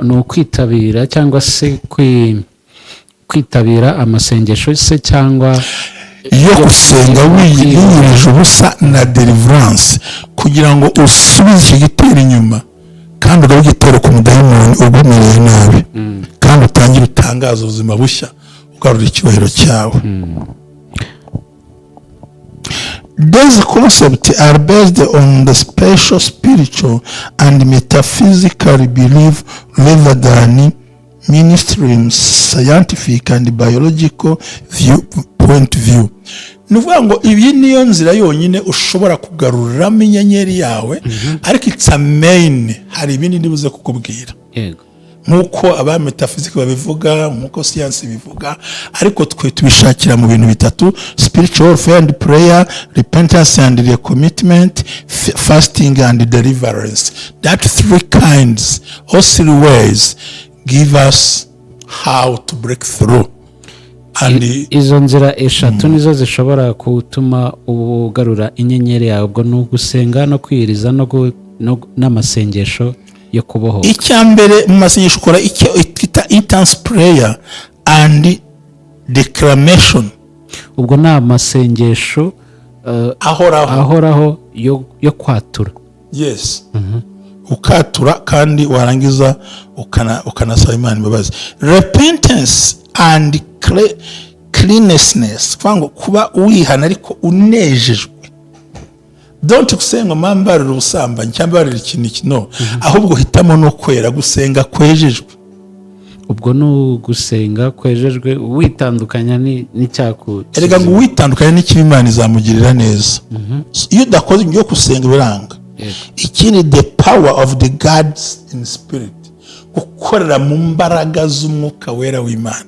no kwitabira cyangwa se kwitabira amasengesho se cyangwa yo gusenga wiyirije ubusa na deliverance kugira ngo usubize igitero inyuma kandi ugitore ku mudayimoni ugumereye nabi kandi utangire utangaza ubuzima bushya ugarura icyubahiro cyawe. These concepts are based on the special spiritual and metaphysical belief rather than mainstream scientific and biological point of view. Nuvuga ngo ibi niyo nzira yonyine ushobora kugaruramo inyenyeri yawe, ariko it's a main, hari ibindi ndibuze kukubwira. Yego. Nkuko aba metaphysics babivuga, nkuko science bivuga, ariko twe tubishakira mu bintu bitatu: spiritual warfare and prayer, repentance and recommitment, fasting and deliverance. That three kinds, or three ways, give us how to break through. Izo nzira eshatu nizo zishobora gutuma ugarura inyenyeri yawe, ubwo no gusenga no kwiriza n'amasengesho yo kubohoka. Icyambere mu masengesho ukora icyo twita intense prayer and declamation. Ubwo ni amasengesho ahoraho yo kwatura. Yes. Ukatura kandi warangiza ukanasaba Imana imbabazi. Repentance and cleanness, kwango kuba wihana ariko unejejwe. Don't kusenga mambarira ubusambanyi cyangwa ikintu kino, ahubwo hitamo no kwera, gusenga kwejejwe. Ubwo no gusenga kwejejwe witandukanya n'icyaku. Erega ngo witandukanya n'ikibi Imana izamugirira neza. Iyo udakoze ibyo gusenga biranga. Ikindi the power of the God's in spirit, gukorera mu mbaraga z'umwuka wera w'Imana.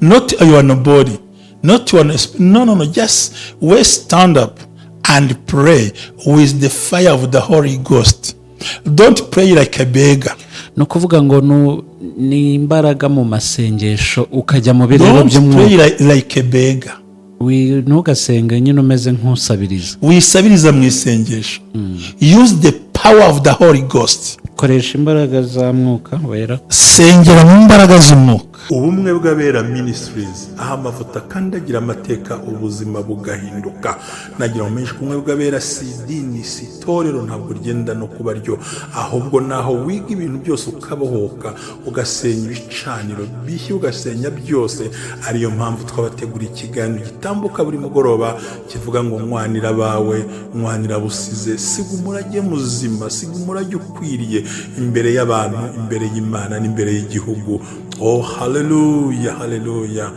Not your body, not your no, just we stand up and pray with the fire of the Holy Ghost. Don't pray like a beggar. No kuvuga ngo ni imbaraga mu masengesho ukajya mu birero by'umwuka. Don't pray like a beggar. Ntugasenga nyine umeze nk'usabiriza. Wisabiriza mu isengesho. Use the power of the Holy Ghost. Koresha imbaraga za mwuka wera. Sengera mu mbaraga z'umwuka. Ubumwe bw'abera ministries, aho amavuta kandi agira amateka ubuzima bugahinduka. Nagira umenyesha ubumwe bw'abera si idini, si itorero, ntabwo rigenda no kuba ryo, ahubwo naho wiga ibintu byose ukabohoka, ugasenya ibicaniro bishya, ugasenya byose. Ariyo mpamvu twabategura ikiganiro gitambuka buri mugoroba kivuga ngo mwanira bawe, mwanira busize, siga umurage muzima, siga umurage ukwiriye imbere y'abantu, imbere y'Imana n'imbere y'igihugu. Oh, hallelujah, hallelujah.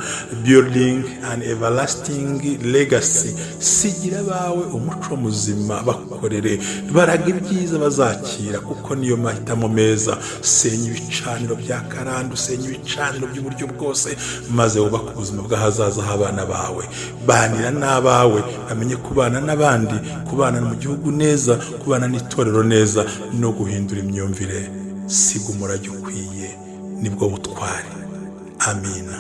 Building an everlasting legacy. Sigira bawe umuco muzima bakorere, baraga ibyiza bazakira, kuko niyo mahitamo meza. Senya ibicaniro bya karande, senya ibicaniro by'uburyo bwose, maze wubaka ubuzima bw'ahazaza h'abana bawe. Banira n'abawe, amenye kubana n'abandi, kubana mu gihugu neza, kubana n'itorero neza, no guhindura imyumvire. Siga umurage ukwiye, nibwo butwari. Amina.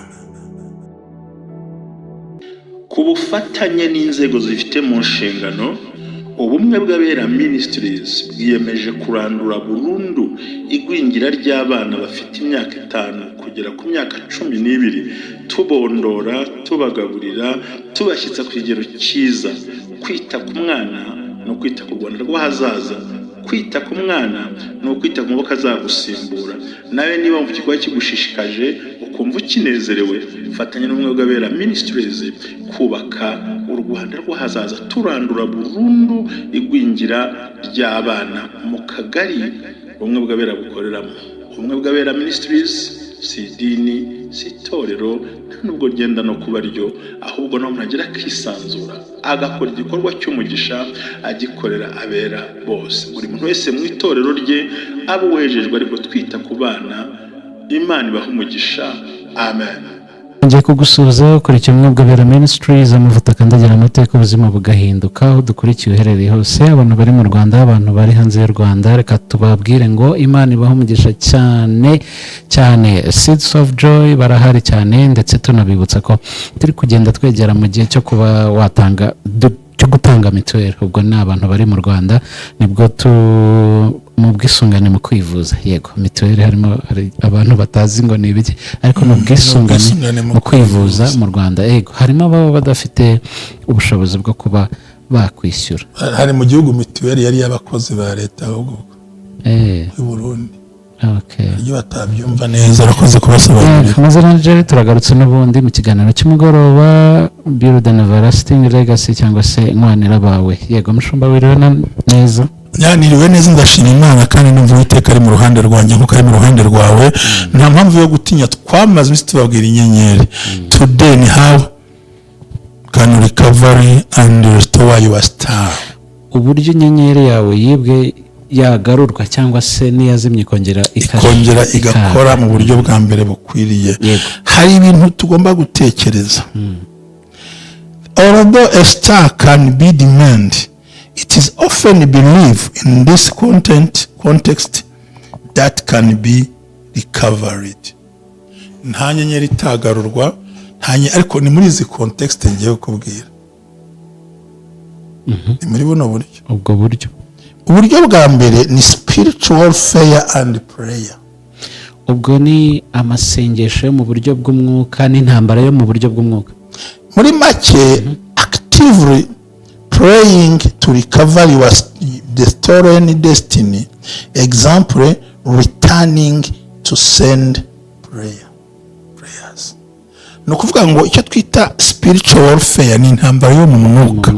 Ku bufatanye n'inzego zifite mu nshingano, ubumwe bw'abera ministries bwiyemeje kurandura burundu igwingira ry'abana bafite imyaka 5 kugera ku myaka 12, tubondora, tubagaburira, tubashyitsa ku kigero cyiza. Kwita ku mwana no kwita ku Rwanda rw'ahazaza. Kwita ku mwana no kwita ku maboko azagusimbura. Nawe niba mu kigo kigushishikaje ukumva ukinezerewe, fatanya n'umwe bw'abera ministries kubaka u Rwanda rw'ahazaza, turandura burundu igwingira ry'abana mu kagari umwe bw'abera bukoreramo. Umwe bw'abera ministries si idini, si itorero, nubwo genda no kuba ryo, ahubwo no muragira kisanzura agakora igikorwa cy'umugisha, agikorera abera bose. Buri muntu wese mu itorero rye abo wejejwe, ariko twita ku bana. Imana ibaha umugisha. Amen. Ngiye kugusubiza kuri kimwe bw'abera ministries, amavuta kandi agira amateka ubuzima bugahinduka. Aho dukurikiye uherereye hose, abantu bari mu Rwanda, abantu bari hanze y'u Rwanda, reka tubabwire ngo Imana ibaha umugisha cyane cyane. Seeds of Joy barahari cyane, ndetse tunabibutsa ko turi kugenda twegera mu gihe cyo kuba watanga cyo gutanga mituweli. Ubwo ni abantu bari mu Rwanda, nibwo mu bwisungane mu kwivuza. Yego, mituweli harimo abantu batazi ngo ni ibiki, ariko mu bwisungane mu kwivuza mu Rwanda. Yego, harimo ababa badafite ubushobozi bwo kuba bakwishyura. Hari mu gihugu mituweli yari y'abakozi ba leta ahubwo i Burundi. Okay. Iyo batabyumva neza arakoze kubasobanurira. Maze turagarutse n'ubundi mu kiganiro cy'umugoroba, Build an Everlasting Legacy cyangwa se nkwanira bawe. Yego, mushumba wiriwe neza? Nyaniriwe neza, ndashima Imana kandi numva Uwiteka ari mu ruhande rwanjye nkuko ari mu ruhande rwawe. Nta mpamvu yo gutinya, twamaze bisi tubabwira inyenyeri. Today ni how can recover and restore your star. Uburyo inyenyeri yawe yibwe yagarurwa cyangwa se niyazimye ikongera igakora mu buryo bwa mbere bukwiriye. Hari ibintu tugomba gutekereza. Although a star can be demanded, it is often believed in this context that can be recovered. Nta nyenyeri itagarurwa, ariko ni muri izi context ngiye kubwira. Ni muri buno buryo. Ubwo buryo. Uburyo bwa mbere ni spiritual warfare and prayer. Ubwo ni amasengesho yo mu buryo bw'umwuka n'intambara yo mu buryo bw'umwuka. Muri make, actively praying to recover your stolen destiny. Example, returning to send prayers. No kuvuga ngo icyo twita spiritual warfare ni intambara yo mu mwuka,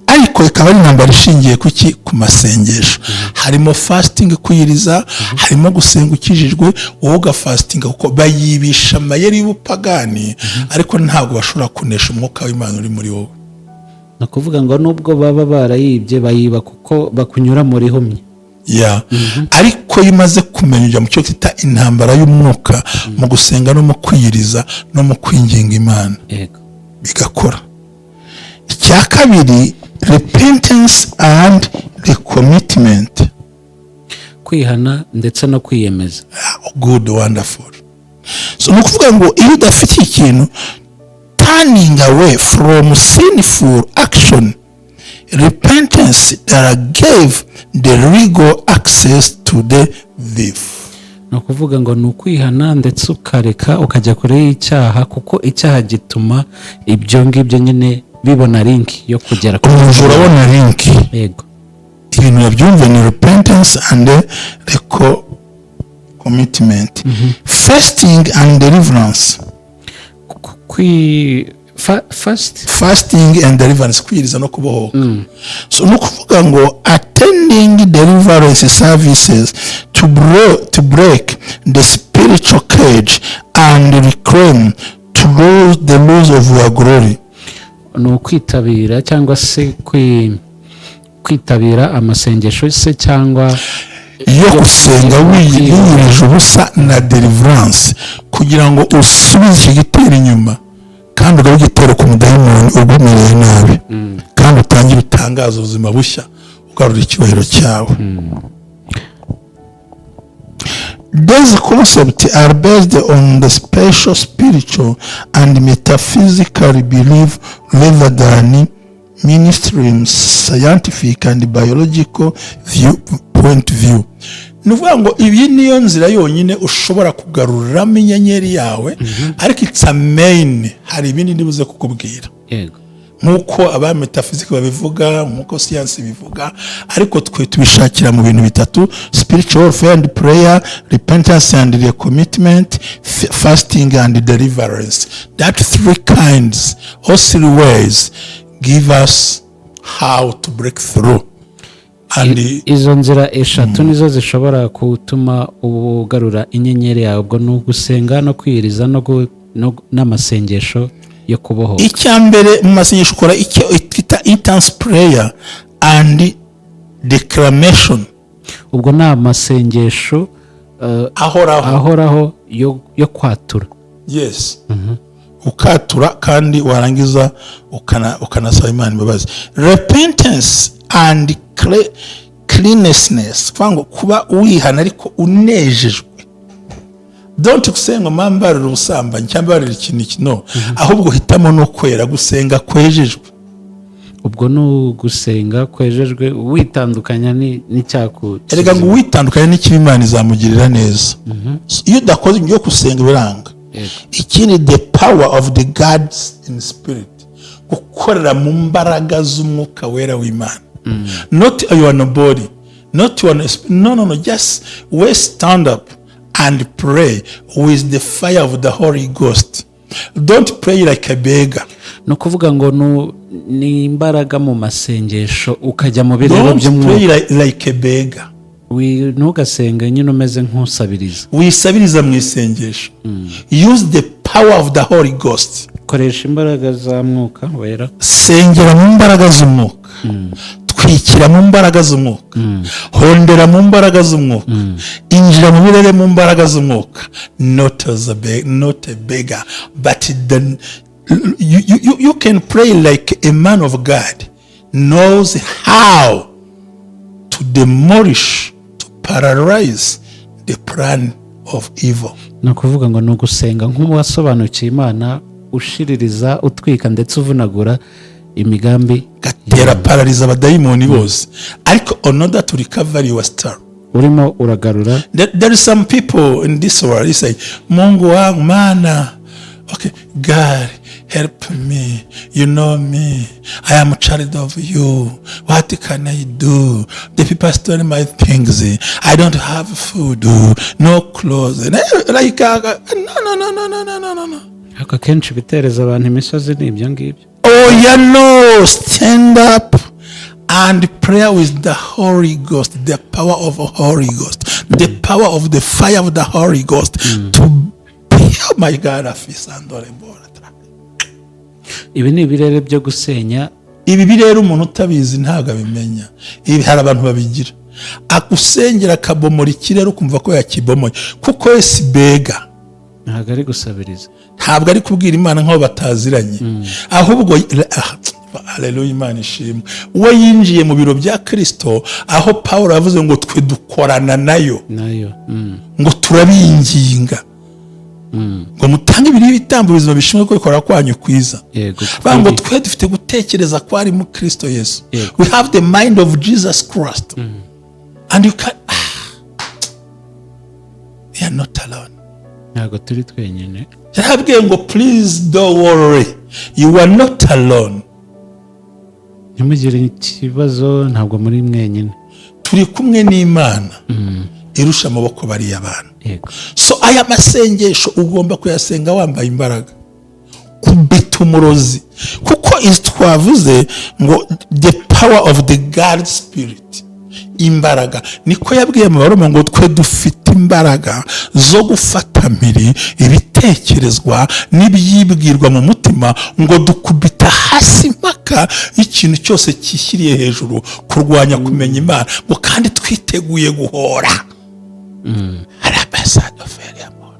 ariko ikaba ari intambara ishingiye ku masengesho. Harimo fasting, kwiyiriza, harimo gusenga ukijijwe, wowe ugafastinga kuko bayibisha amayeri y'ubupagani, ariko ntabwo bashobora kunesha umwuka w'Imana uri muri wowe. No kuvuga ngo nubwo baba barayibye bayiba kuko bakunyura muri humye. Ariko imaze kumenya mu cyo kita intambara y'umwuka mu gusenga no mu kwiyiriza no mu kwinginga Imana, bigakora. Icya kabiri, repentance and recommitment. Kwihana ndetse no kwiyemeza. Good, wonderful. So no kuvuga ngo iyo udafite ikintu, turning away from sinful action, repentance that gave the legal access to the thief. No kuvuga ngo ni ukwihana ndetse ukareka ukajya kure y'icyaha, kuko icyaha gituma ibyo ngibyo nyine bibona link yo kugera ku muntu. Urabona link. Yego, ibintu yabyumve ni repentance and commitment. Fasting and deliverance. Fasting and deliverance, kwiriza no kubohoka. So no kuvuga ngo attending deliverance services to break the spiritual cage and reclaim to lose the lose of your glory. No kwitabira cyangwa se kwitabira amasengesho se cyangwa yo gusenga wiyirije ubusa na deliverance kugira ngo usubize igitero inyuma kandi ugabe igitero ku mudayimoni ugumereye nabi, kandi utangire utangaza ubuzima bushya ugarura icyubahiro cyawe. These concepts are based on the special spiritual and metaphysical belief rather than mainstream scientific and biological point of view. Nuvuga ngo ibi niyo nzira yonyine ushobora kugaruramo inyenyeri yawe, ariko it's a main, hari ibindi ndibuze kukubwira. Yego, nkuko aba metaphysics babivuga, nkuko science bivuga, ariko twe tubishakira mu bintu bitatu: spiritual warfare and prayer, repentance and recommitment, fasting and deliverance. That three kinds or three ways give us how to break through. Izo nzira eshatu nizo zishobora gutuma ugarura inyenyeri yawe, ubwo ni ugusenga no kwiyiriza n'amasengesho yo kubohoka. Icya mbere mu masengesho ukora icyo twita intense prayer and declamation. Ubwo ni amasengesho ahoraho yo kwatura. Yes. Ukatura kandi warangiza ukanasaba Imana imbabazi. Repentance and cleanness, kwango kuba wihana ariko unejejwe. Don't kusenga mambarira ubusambanyi cyangwa barira ikintu kino, ahubwo hitamo no kwera, gusenga kwejejwe. ubwo no gusenga kwejejwe witandukanya n'icyaku erega ngo witandukanya n'ikibi Imana izamugirira neza. Iyo udakoze ibyo gusenga biranga. Ikindi the power of the gods in spirit, gukorera mu mbaraga z'umwuka wera w'Imana. Not your body, not your no, just we stand up and pray with the fire of the Holy Ghost. Don't pray like a beggar. No kuvuga ngo ni imbaraga mu masengesho ukajya mu birero by'umwuka. Don't pray like a beggar. Ntugasenga nyine umeze nk'usabiriza. Wisabiriza mu isengesho. Use the power of the Holy Ghost. Koresha imbaraga za mwuka wera. Sengera mu mbaraga z'umwuka. Twikira mu mbaraga z'umwuka. Hondera mu mbaraga z'umwuka. Injira mu birere mu mbaraga z'umwuka. Not a beggar, but then you can pray like a man of God knows how to demolish, to paralyze the plan of evil. No kuvuga ngo no gusenga nk'uwasobanukiye Imana, ushiririza, utwika ndetse uvunagura imigambi, gatera paraliza abadayimoni bose. Ariko in order to recover your star, urimo uragarura. There is some people in this world, they say, Mungu wangu mana, okay, God help me, you know me, I am a child of you, what can I do? The people stole my things, I don't have food, no clothes. Like, no. Ako kenshi bitereza abantu imisozi n'ibyo ngibyo. Oh yeah, no, stand up and pray with the Holy Ghost, the power of the Holy Ghost, the power of the fire of the Holy Ghost to oh my God, ibi ni ibirere byo gusenya. Ibi birere umuntu utabizi ntabwo abimenya. Ibi hari abantu babigira, akusengera akabomora ikirere ukumva ko yakibomoye, kuko wese bega ntabwo ari gusabiriza, ntabwo ari kubwira Imana nk'aho bataziranye. Ahubwo haleluya, Imana ishimwe, we yinjiye mu biro bya Kristo, aho Pawulo yavuze ngo twe dukorana nayo ngo turabinginga ngo mutange ibiri bitambo bizima bishimwe ko bikora kwanyu kwiza. Bango twe dufite gutekereza ko ari mu Kristo Yesu. We have the mind of Jesus Christ. And you can you are not alone. Ntabwo turi twenyine. Yarabwiye ngo please don't worry, you are not alone. Ntimugire ikibazo, ntabwo muri mwenyine, turi kumwe n'Imana irusha amaboko bari abantu. So aya masengesho ugomba kuyasenga wambaye imbaraga, kubita umurozi, kuko twavuze ngo the power of the God spirit, imbaraga. Niko yabwiye mu Baroma ngo twe dufite imbaraga zo gufata mpiri ibitekerezwa n'ibyibwirwa mu mutima, ngo dukubita hasi impaka ikintu cyose kishyiriye hejuru kurwanya kumenya Imana, ngo kandi twiteguye guhora. Arabasado feri amor.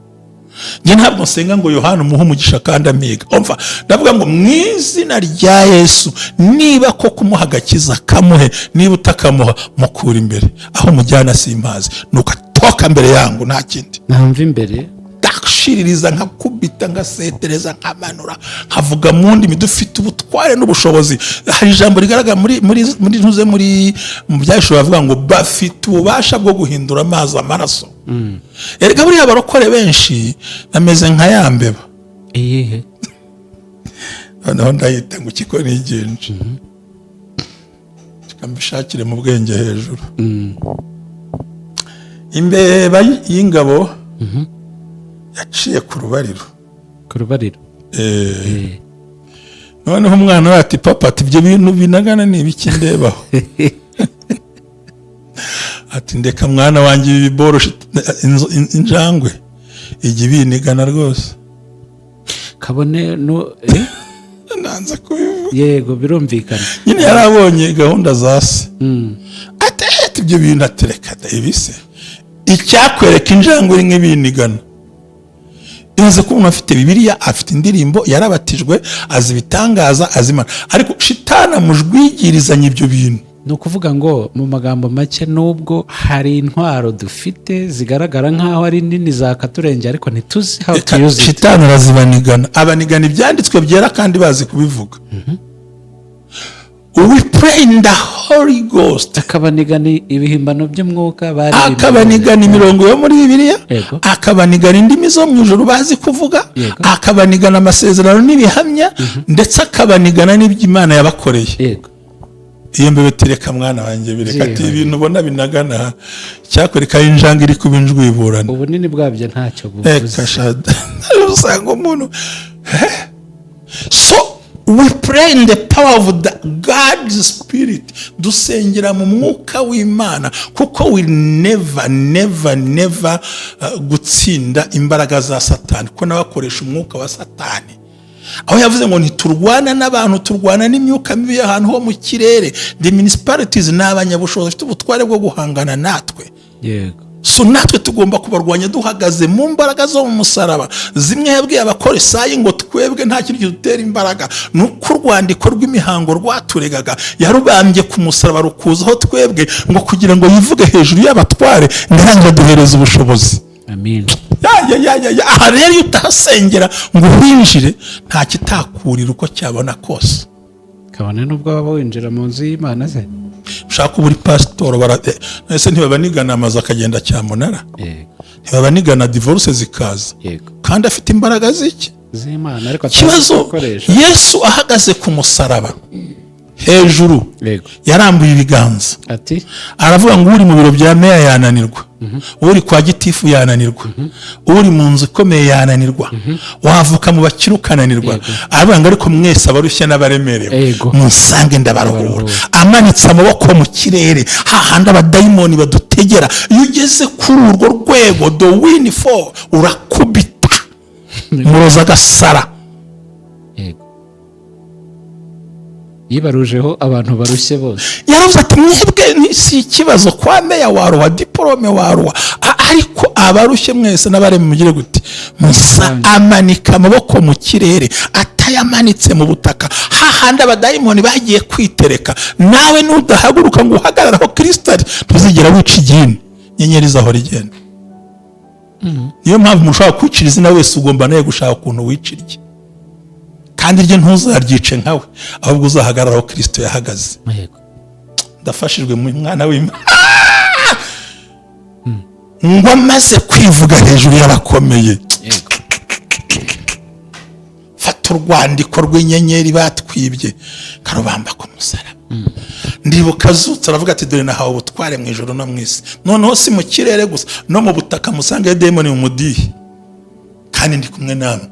Nge ntabwo nsenga ngo Yohana umuhe umugisha kandi amiga. Umva, ndavuga ngo mu izina rya Yesu, niba ko kumuha agakiza kamuhe, niba utakamuha mukura imbere, aho mujyana simpazi, nuko atoka mbere yangu nta kindi. Ntamva imbere ndashiririza nkakubita ngasetereza nkamanura nkavuga mu ndimi, dufite ubutware n'ubushobozi. Hari ijambo rigaragara muri mu Byashoboye bavuga ngo bafite ububasha bwo guhindura amazi amaraso. Erega buriya abarokore benshi bameze nka yambeba. Iyihe noneho ndayita ngo kiko nigenje kambishakire mu bwenge hejuru. Imbeba y'ingabo yaciye ku rubariro. Noneho umwana we ati papa, ati ibyo bintu binagana ni ibiki ndebaho? Ati ndeka mwana wanjye ibi boroshe injangwe ijya binigana rwose kabone no nanza kubivuga. Yego birumvikana nyine yarabonye gahunda za se. Ati ibyo bintu atereka ibise icyakwereka injangwe iri nk'ibinigana. Ibaze ko umuntu afite Bibiliya, afite indirimbo, yarabatijwe, azi ibitangaza, azimana, ariko shitana mujwigirizanya ibyo bintu. No kuvuga ngo mu magambo make, nubwo hari intwaro dufite zigaragara nkaho ari nini zakaturenge, ariko ntituzi how to use it. Shitana arazibanigana, abanigana ibyanditswe byera kandi bazi kubivuga. we pray in the Holy Ghost. akabanigana ibihimbano by'umwuka bari akabanigana imirongo yo muri Bibiliya, akabanigana indimi zo mu ijuru bazi kuvuga, akabanigana amasezerano n'ibihamya, ndetse akabanigana n'iby'Imana yabakoreye. Iyo mbebe tereka mwana wanjye bireka ati ibintu ubona binagana cyakwereka injanga iri kubinjwiburana. Ubunini bwabyo ntacyo buvuze. Usanga umuntu so we pray in the power of the God's Spirit. Dusengera mu mwuka w'Imana kuko we never gutsinda imbaraga za Satani, kuko nabakoresha umwuka wa Satani. Aho yavuze ngo ntiturwana n'abantu, turwana n'imyuka mibi y'ahantu ho mu kirere. The municipalities n'abanyabushobozi bafite ubutware bwo guhangana natwe. So natwe tugomba kubarwanya duhagaze mu mbaraga zo mu musaraba. Zimwe yabwiye abakorisayi ngo twebwe nta kintu kidutera imbaraga, nuko urwandiko rw'imihango rwaturegaga yarubambye ku musaraba rukuzaho twebwe, ngo kugira ngo yivuge hejuru y'abatware ntirangira duhereza ubushobozi. Amen. Aha rero iyo utahasengera ngo winjire nta kitakurira uko cyabona kose. Kabone nubwo waba winjira mu nzu y'Imana se. Ushaka uburi pastor ese ntibabanigana amazi akagenda cyamunara. Ntibabanigana divorce zikaza. Kandi afite imbaraga z'iki z'Imana. Ariko kibazo Yesu ahagaze ku musaraba hejuru yarambuye ibiganza ati aravuga ngo uri mu biro bya meya yananirwa, uri kwa gitifu yananirwa, uri mu nzu ikomeye yananirwa, wavuka mu bakire ukananirwa, aravuga ngo ariko mwese abarushya n'abaremerewe musange ndabaruhura. Amanitse amaboko mu kirere hahandi abadayimoni badutegera. Iyo ugeze kuri urwo rwego the win for urakubita muroza gasara. yibarujeho abantu barushye bose. Yaravuze ati mwebwe si ikibazo kwa meya waruwa, diplome waruwa, ariko abarushye mwese n'abareme mugire gute musa. Amanika amaboko mu kirere atayamanitse mu butaka hahandi abadayimoni bagiye kwitereka. Nawe nudahaguruka ngo uhagararaho Kristo tuzigera wica igini nyenyeri zaho rigenda. Niyo mpamvu mushaka kwicira izina wese ugomba naye gushaka ukuntu wicirye, kandi rye ntuzaryice nkawe, ahubwo uzahagararaho Kristo yahagaze. Ndafashijwe mu mwana w'Imana ngo amaze kwivuga hejuru y'abakomeye. Fata urwandiko rw'inyenyeri batwibye karubamba ku musaraba. Ndibuka azutse aravuga ati dore nahawe ubutware mu ijoro no mu isi, noneho si mu kirere gusa no mu butaka musange demoni mu mudihi, kandi ndi kumwe namwe.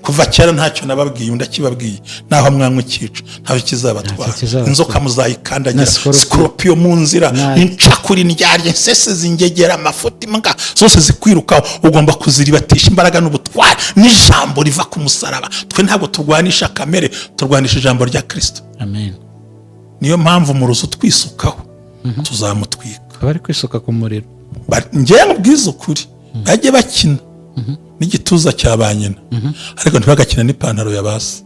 Kuva kera ntacyo nababwiye ndakibabwiye, naho mwanywa ikica ntaho kizabatwara. Inzoka muzayikandagira, scorpion mu nzira, incakuri ndyarye, nsese zingegera, amafuti mbwa zose zikwirukaho. Ugomba kuziribatisha imbaraga n'ubutware n'ijambo riva ku musaraba. Twe ntabwo turwanisha kamere, turwanisha ijambo rya Kristo. Amen. Niyo mpamvu mu ruzu twisukaho tuzamutwika. Bari kwisuka ku muriro. Ngiye nkubwiza ukuri, bajye bakina n'igituza cya ba nyina, ariko ntibagakina n'ipantaro ya basi.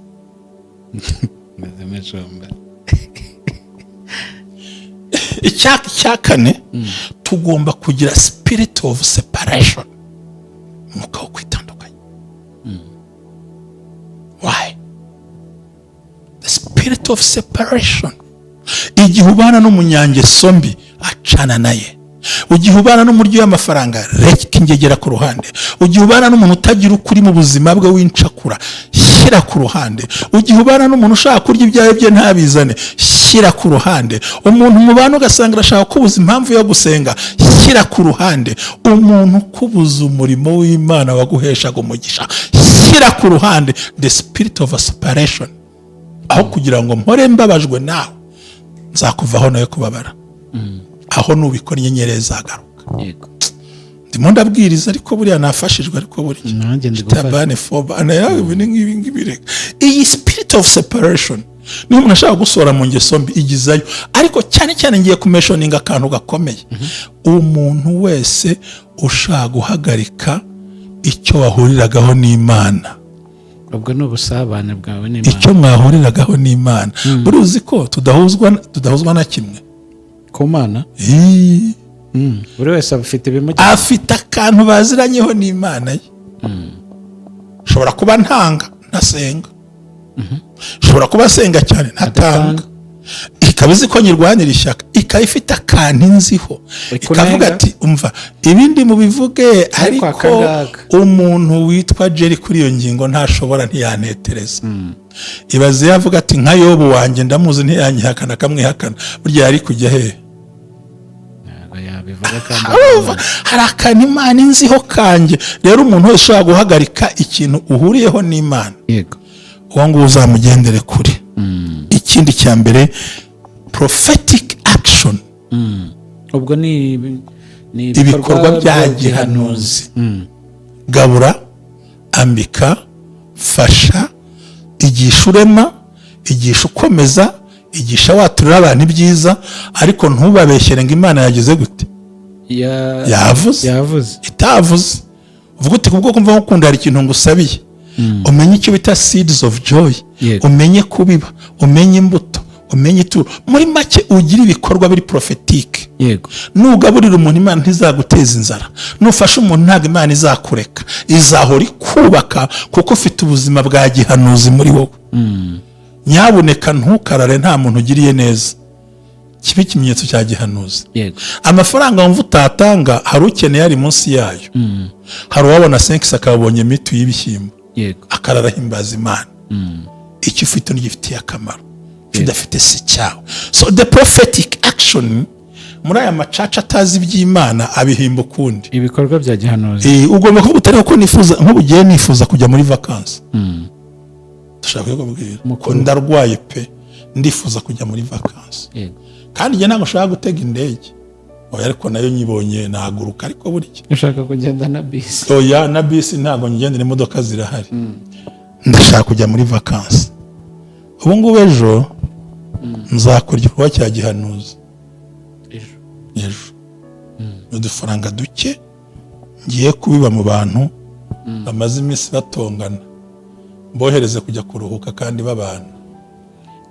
Icyakane tugomba kugira spirit of separation, umwuka wo kwitandukanya. Why? The spirit of separation. Igihe ubana n'umunyangeso mbi acana naye. Ugihe ubana n'umuryo w'amafaranga reka ingegera ku ruhande. Ugihe ubana n'umuntu utagira ukuri mu buzima bwe w'incakura, shyira ku ruhande. Ugihe ubana n'umuntu ushaka kurya ibyawe bye ntabizane, shyira ku ruhande. Umuntu mubana ugasanga arashaka kubuza impamvu yo gusenga, shyira ku ruhande. Umuntu kubuza umurimo w'Imana waguheshaga umugisha, shyira ku ruhande. The spirit of separation. Aho kugira ngo mpore mbabajwe nawe, nzakuvaho nawe kubabara. Aho nubikora inyenyeri zagaruka. Ndimo ndabwiriza ariko buriya nafashijwe, ariko buriya nanjye ndigufasha foba yawe ibintu iyi spirit of separation niyo umuntu ashaka gusora mu ngeso mbi igizayo. Ariko cyane cyane ngiye kumeshoninga akantu gakomeye. Umuntu wese ushaka guhagarika icyo wahuriragaho n'Imana, ubwo n'ubusabane bwawe n'Imana, icyo mwahuriragaho n'Imana. Buri uzi ko tudahuzwa na kimwe ku Mana. Buri wese afite akantu baziranyeho n'Imana ye. Shobora kuba ntanga ntasenga, shobora kuba asenga cyane ntatanga, ikaba izi ko nyirwanira ishyaka, ikaba ifite akantu inziho, ikavuga ati umva ibindi mubivuge, ariko umuntu witwa Jerry kuri iyo ngingo ntashobora, ntiyanetereza. Ibaze yavuga ati nka Yobu wanjye ndamuzi ntiyanyihakana kamwihakana, burya yari kujya hehe? Hari akantu Imana inziho kanjye. Rero umuntu wese ushobora guhagarika ikintu uhuriyeho n'Imana, uwo nguwo uzamugendere kure. Ikindi cya mbere, prophetic action, ubwo ni ibikorwa bya gihanuzi. Gabura, ambika, fasha, igisha urema, igisha ukomeza, igisha waturira abantu ibyiza, ariko ntubabeshyere ngo Imana yagize gute, yavuze itavuze. Uvuga uti kubwo kumva nkukunda hari ikintu ngusabiye, umenye icyo bita seeds of joy, umenye kubiba, umenye imbuto, umenye ituro. Muri make ugira ibikorwa biri prophetic. Nugaburira umuntu Imana ntizaguteza inzara, nufasha umuntu ntabwo Imana izakureka, izahora ikubaka kuko ufite ubuzima bwa gihanuzi muri wowe. Nyabuneka ntukarare nta muntu ugiriye neza, kibe ikimenyetso cya gihanuzi. Amafaranga wumva utatanga, hari ukeneye ari munsi yayo. Hari uwabona 5 akabonye mitu y'ibishyimbo, akarara himbaza Imana. Icyo ufite n'igifitiye akamaro, udafite si cyawe. So the prophetic action, muri aya macaca atazi iby'Imana abihimba ukundi ibikorwa bya gihanuzi. Ugomba kuvuga utari ko nifuza, nk'ubugiye nifuza kujya muri vacances. Dushaka kubwira ko ndarwaye pe, ndifuza kujya muri vacances. Kandi njye ntabwo nshaka gutega indege, ariko nayo nyibonye nahaguruka. Ariko burya ushaka kugenda na bisi? Oya, na bisi ntabwo ngendera, imodoka zirahari. Ndashaka kujya muri vacances. Ubu ngubu ejo nzakora igikorwa cya gihanuzi. Ejo udufaranga duke ngiye kubiba mu bantu bamaze iminsi batongana, mbohereze kujya kuruhuka kandi babana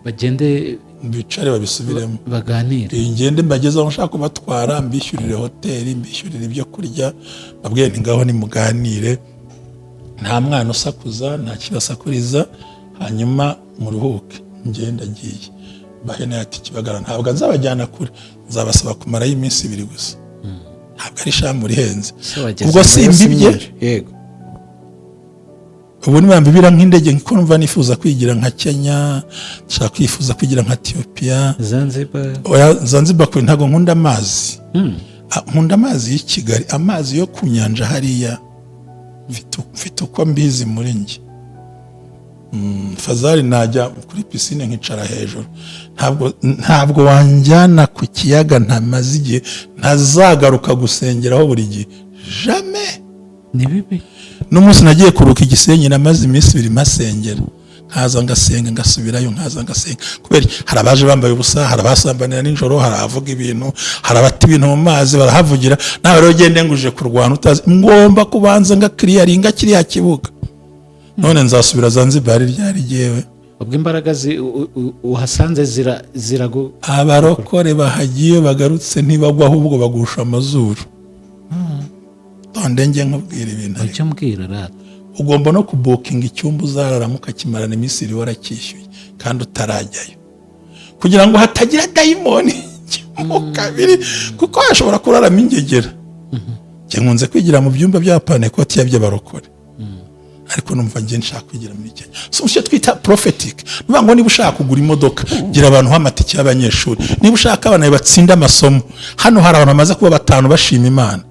bagende bicare babisubiremo baganire. Ngende mbageze aho nshaka kubatwara, mbishyurire hoteli, mbishyurire ibyo kurya, babwiye nti ngaho nimuganire, nta mwana usakuza, nta kibasakuriza, hanyuma muruhuke. Ngenda ngiye bahene ati Kibagara ntabwo nzabajyana kure, nzabasaba kumarayo iminsi 2 gusa. Ntabwo ari shamuri henze, ubwo simbibye. Ubu nibambibira nk'indege, nko numva nifuza kwigira nka Kenya, nshaka kwifuza kwigira nka Ethiopia, Zanzibar kuri ntago nkunda amazi. Nkunda amazi y'i Kigali, amazi yo ku nyanja hariya mfite uko mbizi muri nge. Fazari najya kuri pisine nkicara hejuru, ntabwo wanjyana ku kiyaga ntamaze igihe, ntazagaruka gusengeraho buri gihe jamais. Ni bibi. N'umunsi nagiye kuruka Igisenyi namaze iminsi 2 masengera, nkaza ngasenga ngasubirayo, nkaza ngasenga. Kubera hari abaje bambaye ubusa, hari abasambanira nijoro, hari avuga ibintu, hari abati ibintu mu mazi barahavugira. Nawe rero gende nguje kurwana utazi, ngomba kubanza nga clearinga kiriya kibuga. None nzasubira Zanzibar ryari jewe. Ubwo imbaraga uhasanze zirago abarokore bahagiye bagarutse ntibagwa, ahubwo bagusha amazuru. Ndenge nkubwira ibintu. Icyo mbwira rata, ugomba no kubukinga icyumba uzararamuka kimarana iminsi 2 warakishyuye kandi utarajyayo, kugira ngo hatagira dayimoni mu kabiri, kuko ashobora kuraramo ingegera. Nkunze kwigira mu byumba bya Panekoti y'abarokore, ariko numva ngiye nshaka kwigira muri Kenya. So ushye twita prophetic, nuvuga ngo niba ushaka kugura imodoka, gira abantu hamatike y'abanyeshuri. Niba ushaka abana batsinda amasomo, hano hari abantu bamaze kuba 5 bashima Imana.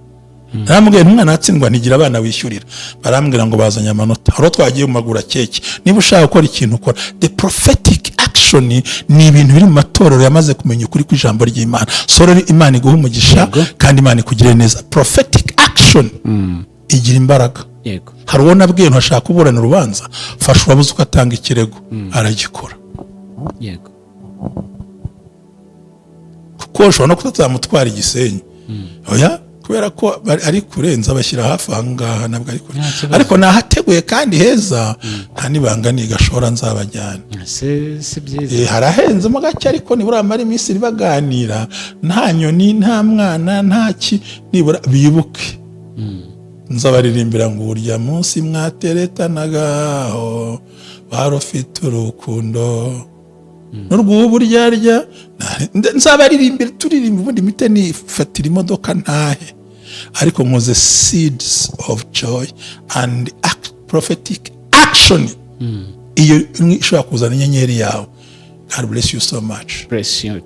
Namubwiye umwana atsindwa ntigira abana wishyurira, barambwira ngo bazanye amanota. Haro twagiye mu magura keke. Niba ushaka gukora ikintu ukora, the prophetic action ni ibintu biri mu matorero yamaze kumenya ukuri kw'ijambo ry'Imana. So rero Imana iguhe umugisha kandi Imana ikugire neza. Prophetic action igira imbaraga. Hari uwo nabwiye ntashaka kuburana urubanza, fasha urabuze uko atanga ikirego, aragikora. Kuko ushobora no kutazamutwara Igisenyi. Oya, kubera ko ari kurenza bashyira hafi ahangaha, nabwo ari kure, ariko nahateguye kandi heza, nta nibanga nigashora nzabajyana. Si byiza. Harahenzemo gake, ariko nibura amara iminsi baganira, nta nyoni, nta mwana, nta ki, nibura bibuke. Nzabaririmbira ngo urya munsi mwateretanagaho, barufite urukundo, n'urw'ubu buryarya nzabaririmbira turirimba ubundi mite nifatira imodoka ntahe ariko nkoze seeds of joy and prophetic action iyo ishobora kuzana inyenyeri yawe. God bless you so much. Bless you.